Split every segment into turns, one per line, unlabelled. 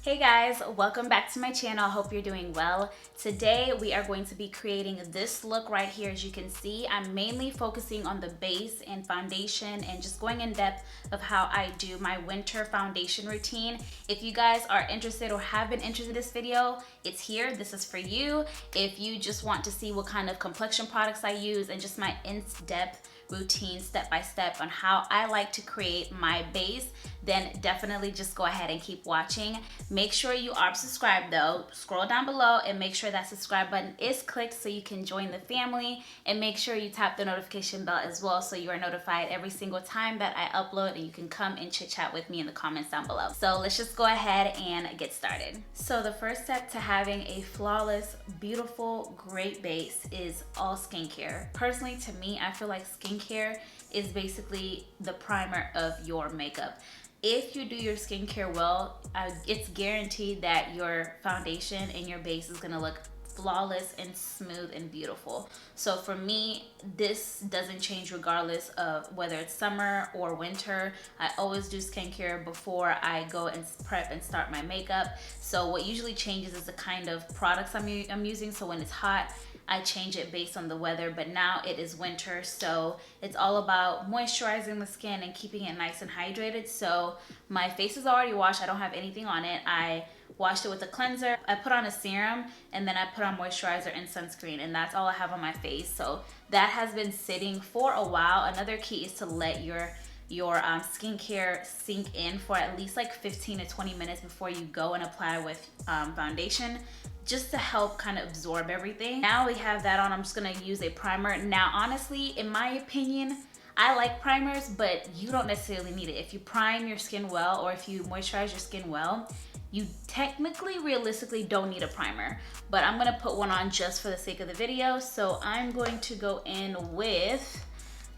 Hey guys, welcome back to my channel. I hope you're doing well. Today we are going to be creating this look right here. As you can see, I'm mainly focusing on the base and foundation and just going in depth of how I do my winter foundation routine. If you guys are interested or have been interested in this video, it's here. This is for you. If you just want to see what kind of complexion products I use and just my in-depth routine step by step on how I like to create my base, then definitely just go ahead and keep watching. Make sure you are subscribed though. Scroll down below and make sure that subscribe button is clicked so you can join the family, and make sure you tap the notification bell as well so you are notified every single time that I upload, and you can come and chit chat with me in the comments down below. So let's just go ahead and get started. So the first step to having a flawless, beautiful, great base is all skincare. Personally, to me, I feel like skincare is basically the primer of your makeup. If you do your skincare well, it's guaranteed that your foundation and your base is gonna look flawless and smooth and beautiful. So for me, this doesn't change regardless of whether it's summer or winter. I always do skincare before I go and prep and start my makeup. So what usually changes is the kind of products I'm using. So when it's hot, I change it based on the weather, but now it is winter, so it's all about moisturizing the skin and keeping it nice and hydrated. So my face is already washed. I don't have anything on it. I washed it with a cleanser. I put on a serum, and then I put on moisturizer and sunscreen, and that's all I have on my face. So that has been sitting for a while. Another key is to let your skincare sink in for at least like 15 to 20 minutes before you go and apply with foundation, just to help kind of absorb everything. Now we have that on, I'm just gonna use a primer. Now honestly, in my opinion, I like primers, but you don't necessarily need it. If you prime your skin well, or if you moisturize your skin well, you technically, realistically don't need a primer, but I'm gonna put one on just for the sake of the video. So I'm going to go in with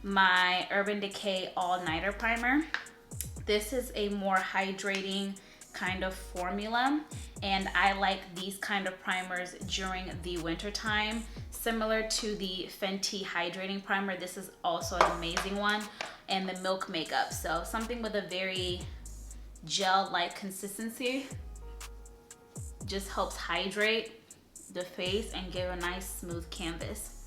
my Urban Decay All Nighter Primer. This is a more hydrating kind of formula, and I like these kind of primers during the winter time. Similar to the Fenty Hydrating Primer, this is also an amazing one, and the Milk Makeup. So something with a very gel-like consistency, just helps hydrate the face and give a nice smooth canvas.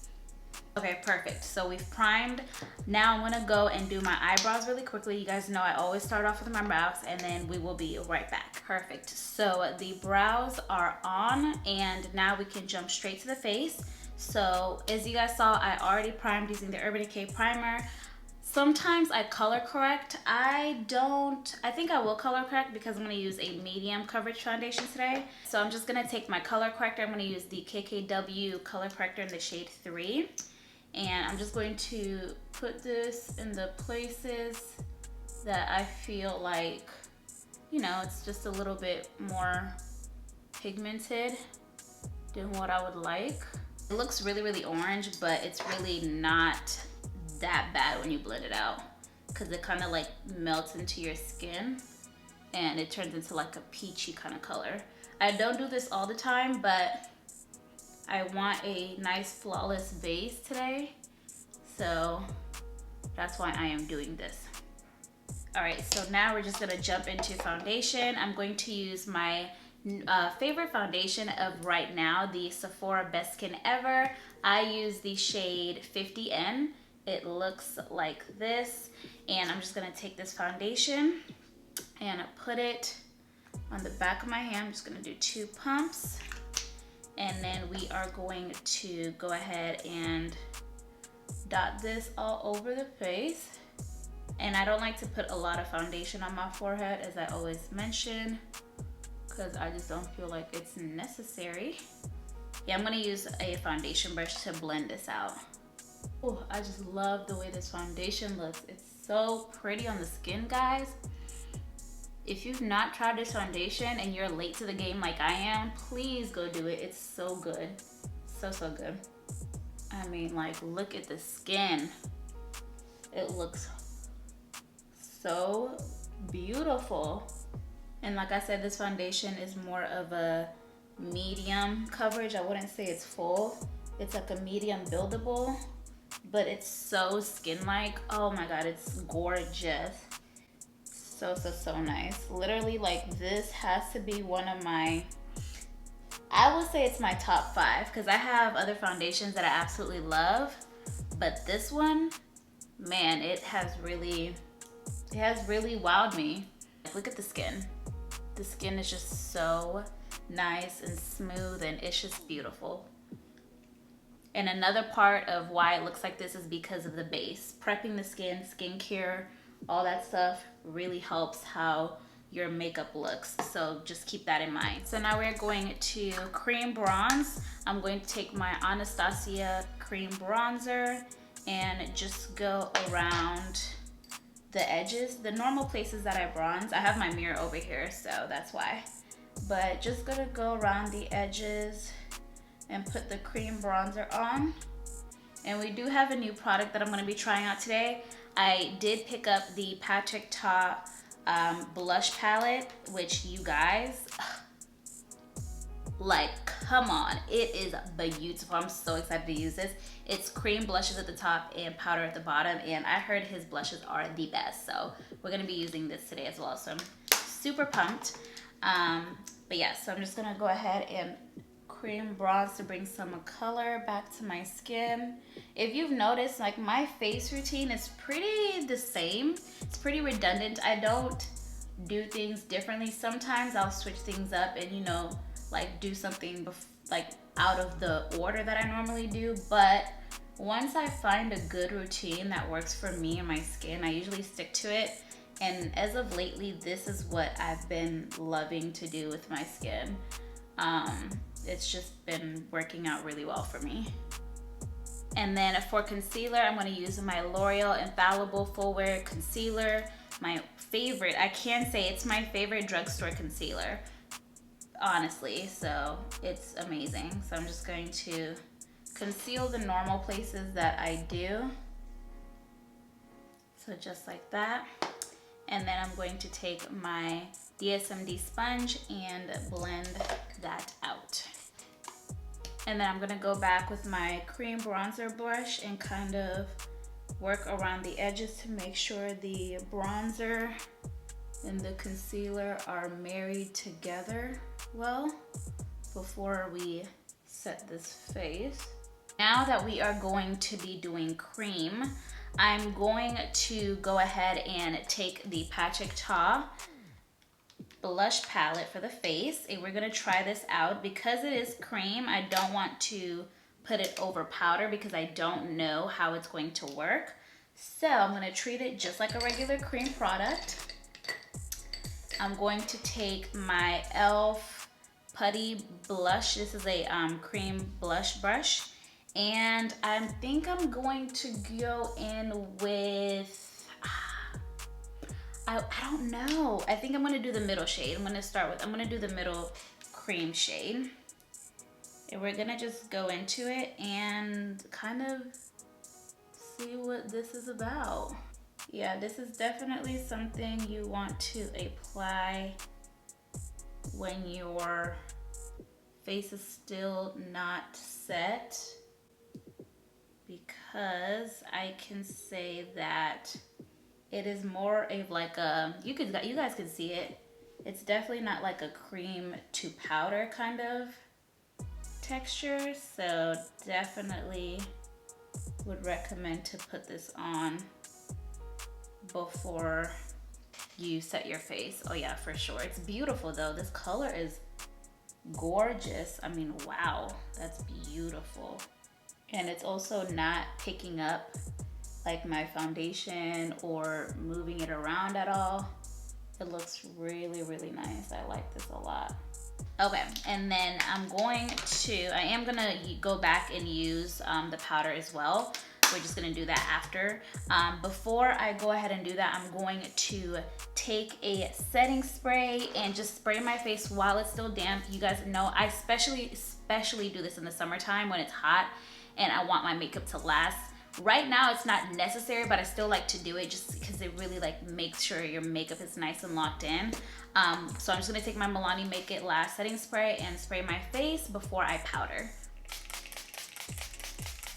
Okay, perfect. So we've primed. Now I'm gonna go and do my eyebrows really quickly. You guys know I always start off with my brows, and then we will be right back. Perfect. So the brows are on, and now we can jump straight to the face. So as you guys saw, I already primed using the Urban Decay Primer. Sometimes I color correct. I think I will color correct because I'm gonna use a medium coverage foundation today. So I'm just gonna take my color corrector. I'm gonna use the KKW color corrector in the shade 3. And I'm just going to put this in the places that I feel like, you know, it's just a little bit more pigmented than what I would like. It looks really, really orange, but it's really not that bad when you blend it out, because it kind of like melts into your skin and it turns into like a peachy kind of color. I don't do this all the time, but I want a nice flawless base today, so that's why I am doing this. All right, so now we're just gonna jump into foundation. I'm going to use my favorite foundation of right now, the Sephora Best Skin Ever. I use the shade 50N. It looks like this, and I'm just gonna take this foundation and put it on the back of my hand. I'm just gonna do 2 pumps. And then we are going to go ahead and dot this all over the face. And I don't like to put a lot of foundation on my forehead, as I always mention, because I just don't feel like it's necessary. Yeah, I'm gonna use a foundation brush to blend this out. Oh, I just love the way this foundation looks. It's so pretty on the skin, guys. If you've not tried this foundation and you're late to the game like I am, please go do it. It's so good. So, so good. I mean, like, look at the skin. It looks so beautiful. And like I said, this foundation is more of a medium coverage. I wouldn't say it's full. It's like a medium buildable, but it's so skin-like. Oh my God, it's gorgeous. So nice. Literally, like, this has to be one of my, I would say it's my top 5, because I have other foundations that I absolutely love, but this one, man, it has really wowed me. Look at the skin. The skin is just so nice and smooth, and it's just beautiful. And another part of why it looks like this is because of the base. Prepping the skin, skincare, all that stuff really helps how your makeup looks. So just keep that in mind. So now we're going to cream bronze. I'm going to take my Anastasia cream bronzer and just go around the edges, the normal places that I bronze. I have my mirror over here, so that's why. But just gonna go around the edges and put the cream bronzer on. And we do have a new product that I'm gonna be trying out today. I did pick up the Patrick Ta blush palette, which you guys, like, come on, it is beautiful. I'm so excited to use this. It's cream blushes at the top and powder at the bottom, and I heard his blushes are the best, so we're gonna be using this today as well, so I'm super pumped. But yeah, so I'm just gonna go ahead and cream bronze to bring some color back to my skin. If you've noticed, like, my face routine is pretty the same. It's pretty redundant. I don't do things differently. Sometimes I'll switch things up and, you know, like, do something like out of the order that I normally do. But once I find a good routine that works for me and my skin, I usually stick to it. And as of lately, this is what I've been loving to do with my skin. It's just been working out really well for me. And then for concealer, I'm gonna use my L'Oreal Infallible Full Wear Concealer. My favorite, I can say it's my favorite drugstore concealer, honestly, so it's amazing. So I'm just going to conceal the normal places that I do. So just like that. And then I'm going to take my DSMD sponge and blend that out. And then I'm gonna go back with my cream bronzer brush and kind of work around the edges to make sure the bronzer and the concealer are married together well before we set this face. Now that we are going to be doing cream, I'm going to go ahead and take the Patrick Ta blush palette for the face, and we're gonna try this out. Because it is cream, I don't want to put it over powder because I don't know how it's going to work. So I'm gonna treat it just like a regular cream product. I'm going to take my e.l.f. Putty Blush. This is a cream blush brush. And I think I'm going to go in with, I don't know. I think I'm gonna do the middle shade. I'm gonna do the middle cream shade. And we're gonna just go into it and kind of see what this is about. Yeah, this is definitely something you want to apply when your face is still not set, because I can say that it is more of like a, you guys can see it. It's definitely not like a cream to powder kind of texture. So definitely would recommend to put this on before you set your face. Oh yeah, for sure. It's beautiful though. This color is gorgeous. I mean, wow, that's beautiful. And it's also not picking up like my foundation or moving it around at all. It looks really, really nice. I like this a lot. Okay, and then I am gonna go back and use the powder as well. We're just gonna do that after. Before I go ahead and do that, I'm going to take a setting spray and just spray my face while it's still damp. You guys know I especially do this in the summertime when it's hot and I want my makeup to last. Right now it's not necessary, but I still like to do it just because it really like makes sure your makeup is nice and locked in. So I'm just gonna take my Milani Make It Last setting spray and spray my face before I powder.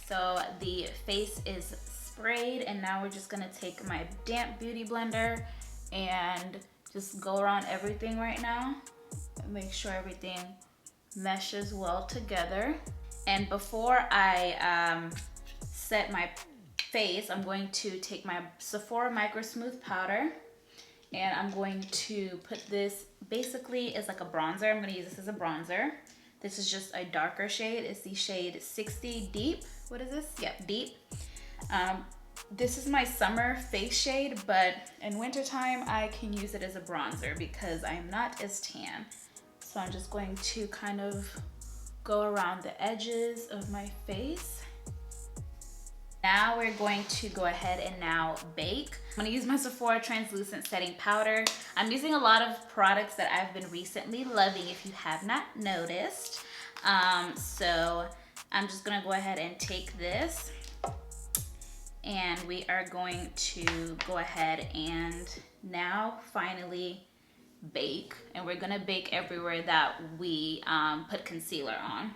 So the face is sprayed, and now we're just gonna take my damp beauty blender and just go around everything right now and make sure everything meshes well together. And before I set my face, I'm going to take my Sephora Micro Smooth Powder, and I'm going to put this, basically it's like a bronzer. I'm gonna use this as a bronzer. This is just a darker shade. It's the shade 60 Deep. What is this? Yep, Deep. This is my summer face shade, but in wintertime, I can use it as a bronzer because I'm not as tan. So I'm just going to kind of go around the edges of my face. Now we're going to go ahead and now bake. I'm gonna use my Sephora Translucent Setting Powder. I'm using a lot of products that I've been recently loving, if you have not noticed. So I'm just gonna go ahead and take this, and we are going to go ahead and now finally bake. And we're gonna bake everywhere that we put concealer on.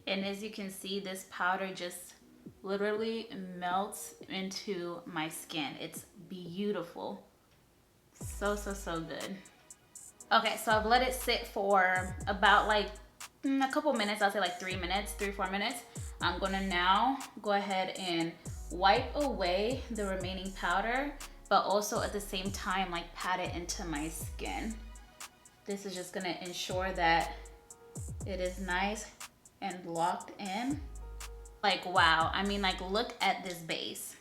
And as you can see, this powder just literally melts into my skin. It's beautiful. So good. Okay, so I've let it sit for about like a couple minutes. I'll say like 3 minutes, 3-4 minutes. I'm gonna now go ahead and wipe away the remaining powder, but also at the same time like pat it into my skin. This is just gonna ensure that it is nice and locked in. Like, wow, I mean, like, look at this base.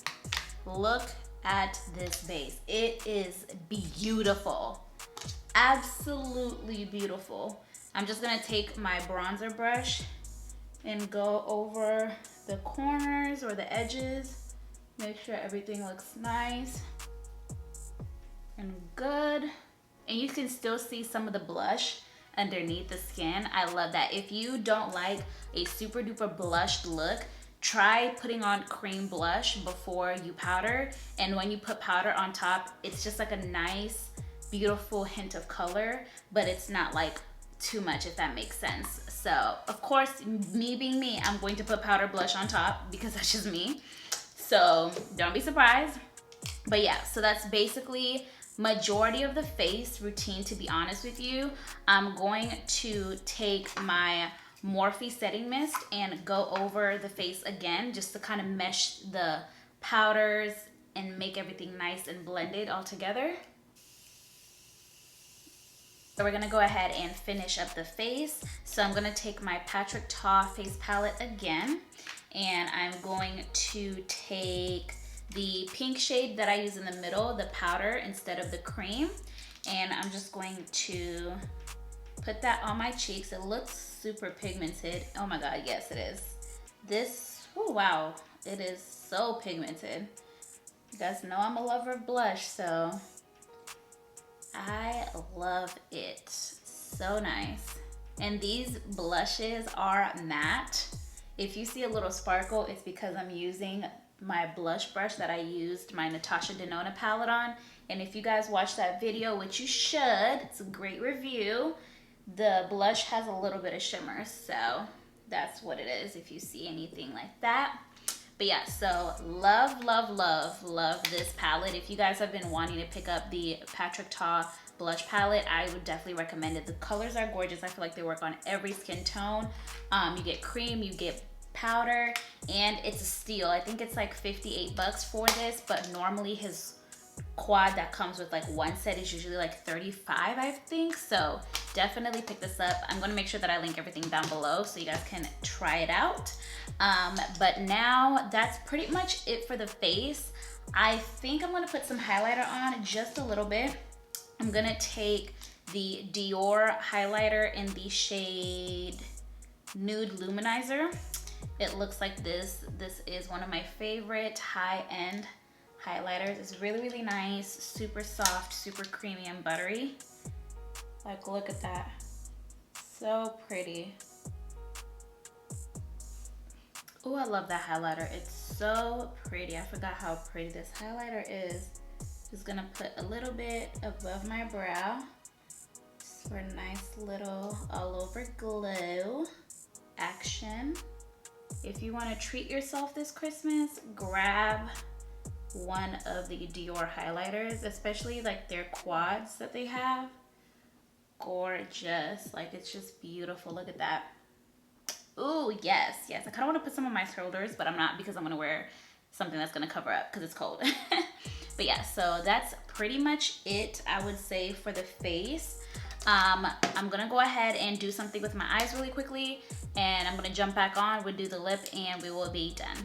Look at this base. It is beautiful. Absolutely beautiful. I'm just gonna take my bronzer brush and go over the corners or the edges. Make sure everything looks nice and good. And you can still see some of the blush underneath the skin. I love that. If you don't like a super duper blushed look, try putting on cream blush before you powder. And when you put powder on top, it's just like a nice, beautiful hint of color, but it's not like too much, if that makes sense. So of course, me being me, I'm going to put powder blush on top because that's just me. So don't be surprised. But yeah, so that's basically majority of the face routine, to be honest with you. I'm going to take my Morphe setting mist and go over the face again, just to kind of mesh the powders and make everything nice and blended all together. So we're gonna go ahead and finish up the face. So I'm gonna take my Patrick Ta face palette again, and I'm going to take the pink shade that I use in the middle, the powder instead of the cream. And I'm just going to put that on my cheeks. It looks super pigmented. Oh my God, yes it is. This, oh wow, it is so pigmented. You guys know I'm a lover of blush, so I love it. So nice. And these blushes are matte. If you see a little sparkle, it's because I'm using my blush brush that I used my Natasha Denona palette on. And if you guys watched that video, which you should, it's a great review, the blush has a little bit of shimmer, so that's what it is if you see anything like that. But yeah, so love this palette. If you guys have been wanting to pick up the Patrick Ta blush palette, I would definitely recommend it. The colors are gorgeous. I feel like they work on every skin tone. You get cream, you get powder, and it's a steal. I think it's like 58 bucks for this, but normally his quad that comes with like one set is usually like 35, I think. So definitely pick this up. I'm gonna make sure that I link everything down below so you guys can try it out. But now that's pretty much it for the face. I think I'm gonna put some highlighter on just a little bit. I'm gonna take the Dior highlighter in the shade Nude Luminizer. It looks like this. This is one of my favorite high-end highlighters. It's really nice, super soft, super creamy and buttery. Like, look at that. So pretty. Oh, I love that highlighter. It's so pretty. I forgot how pretty this highlighter is. Just gonna put a little bit above my brow just for a nice little all over glow action. If you want to treat yourself this Christmas, grab one of the Dior highlighters, especially like their quads that they have. Gorgeous. Like, it's just beautiful. Look at that. Ooh, yes, yes. I kind of want to put some on my shoulders, but I'm not, because I'm going to wear something that's going to cover up because it's cold. But yeah, so that's pretty much it, I would say, for the face. I'm going to go ahead and do something with my eyes really quickly, and I'm going to jump back on. We'll do the lip, and we will be done.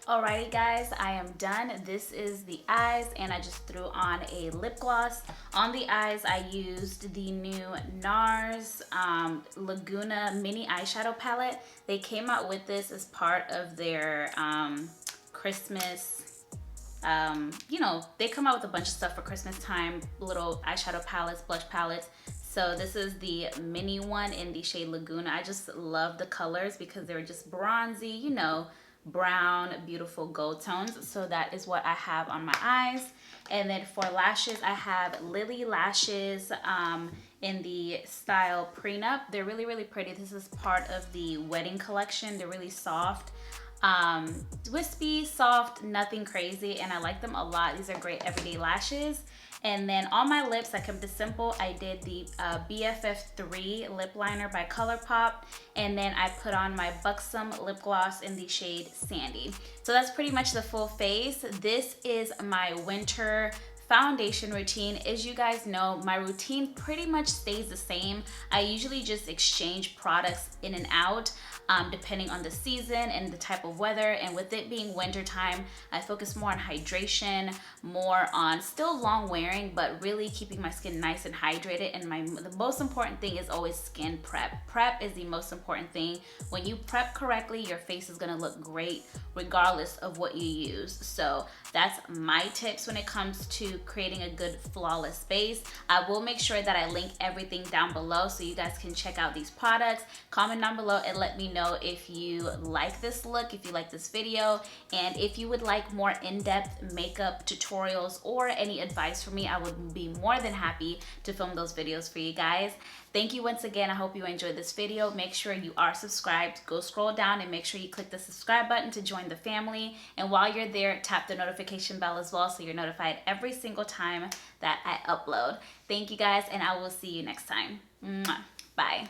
Alrighty guys, I am done. This is the eyes, and I just threw on a lip gloss. On the eyes, I used the new NARS Laguna mini eyeshadow palette. They came out with this as part of their Christmas, you know, they come out with a bunch of stuff for Christmas time, little eyeshadow palettes, blush palettes. So this is the mini one in the shade Laguna. I just love the colors because they're just bronzy, you know, brown, beautiful gold tones. So that is what I have on my eyes. And then for lashes, I have Lily lashes in the style Prenup. They're really, really pretty. This is part of the wedding collection. They're really soft, wispy, soft, nothing crazy, and I like them a lot. These are great everyday lashes. And then on my lips, I kept it simple. I did the BFF3 lip liner by ColourPop, and then I put on my Buxom lip gloss in the shade Sandy. So that's pretty much the full face. This is my winter foundation routine. As you guys know, my routine pretty much stays the same. I usually just exchange products in and out depending on the season and the type of weather. And with it being winter time, I focus more on hydration, more on still long wearing, but really keeping my skin nice and hydrated. And the most important thing is always skin prep. Prep is the most important thing. When you prep correctly, your face is gonna look great regardless of what you use. So that's my tips when it comes to creating a good flawless base. I will make sure that I link everything down below so you guys can check out these products. Comment down below and let me know if you like this look, if you like this video, and if you would like more in-depth makeup tutorials or any advice from me. I would be more than happy to film those videos for you guys. Thank you once again. I hope you enjoyed this video. Make sure you are subscribed. Go scroll down and make sure you click the subscribe button to join the family. And while you're there, tap the notification bell as well so you're notified every single time that I upload. Thank you guys, and I will see you next time. Mwah. Bye.